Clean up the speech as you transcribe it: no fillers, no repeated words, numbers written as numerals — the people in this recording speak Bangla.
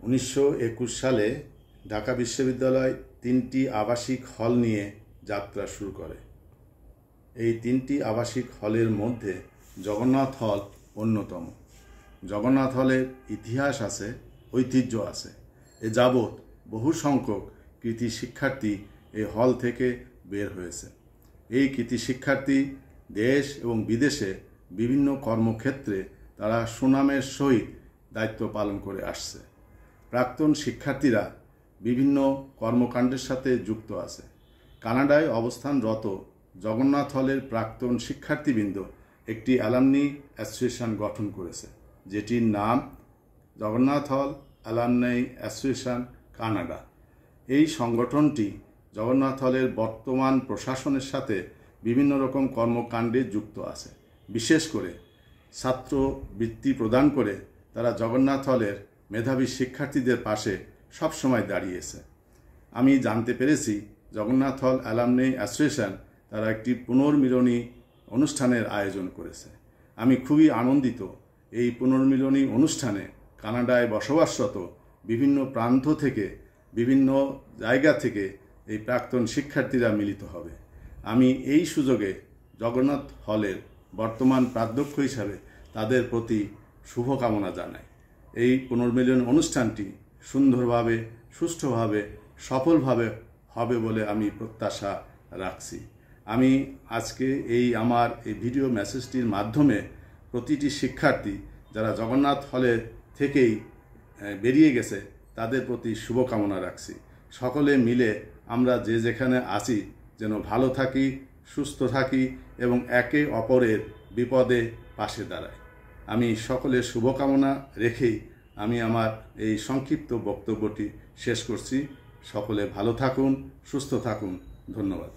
1921 সালে ঢাকা বিশ্ববিদ্যালয় 3টি আবাসিক হল নিয়ে যাত্রা শুরু করে। এই 3টি আবাসিক হলের মধ্যে জগন্নাথ হল অন্যতম। জগন্নাথ হলের ইতিহাস আছে, ঐতিহ্য আছে। এ যাবৎ বহু সংখ্যক কৃতি শিক্ষার্থী এই হল থেকে বের হয়েছে। এই কৃতি শিক্ষার্থী দেশ এবং বিদেশে বিভিন্ন কর্মক্ষেত্রে তারা সুনামের সহিত দায়িত্ব পালন করে আসছে। প্রাক্তন শিক্ষার্থীরা বিভিন্ন কর্মকাণ্ডের সাথে যুক্ত আছে। কানাডায় অবস্থানরত জগন্নাথ হলের প্রাক্তন শিক্ষার্থীবৃন্দ একটি অ্যালামনি অ্যাসোসিয়েশন গঠন করেছে, যেটির নাম জগন্নাথ হল অ্যালামনি অ্যাসোসিয়েশন কানাডা। এই সংগঠনটি জগন্নাথ হলের বর্তমান প্রশাসনের সাথে বিভিন্ন রকম কর্মকাণ্ডে যুক্ত আছে। বিশেষ করে ছাত্র বৃত্তি প্রদান করে তারা জগন্নাথ হলের মেধাবী শিক্ষার্থীদের পাশে সবসময় দাঁড়িয়েছে। আমি জানতে পেরেছি জগন্নাথ হল অ্যালামনি অ্যাসোসিয়েশন তারা একটি পুনর্মিলনী অনুষ্ঠানের আয়োজন করেছে। আমি খুবই আনন্দিত। এই পুনর্মিলনী অনুষ্ঠানে কানাডায় বসবাসরত বিভিন্ন প্রান্ত থেকে, বিভিন্ন জায়গা থেকে এই প্রাক্তন শিক্ষার্থীরা মিলিত হবে। আমি এই সুযোগে জগন্নাথ হলের বর্তমান প্রাধ্যক্ষ হিসাবে তাদের প্রতি শুভকামনা জানাই। এই পুনর্মিলন অনুষ্ঠানটি সুন্দরভাবে, সুষ্ঠুভাবে, সফলভাবে হবে বলে আমি প্রত্যাশা রাখছি। আমি আজকে আমার এই ভিডিও মেসেজটির মাধ্যমে প্রতিটি শিক্ষার্থী যারা জগন্নাথ হলে থেকেই বেরিয়ে গেছে তাদের প্রতি শুভকামনা রাখছি। সকলে মিলে আমরা যে যেখানে আছি যেন ভালো থাকি, সুস্থ থাকি এবং একে অপরের বিপদে পাশে দাঁড়াই। আমি সকলের শুভকামনা রেখেই আমি আমার এই সংক্ষিপ্ত বক্তব্যটি শেষ করছি। সকলে ভালো থাকুন, সুস্থ থাকুন। ধন্যবাদ।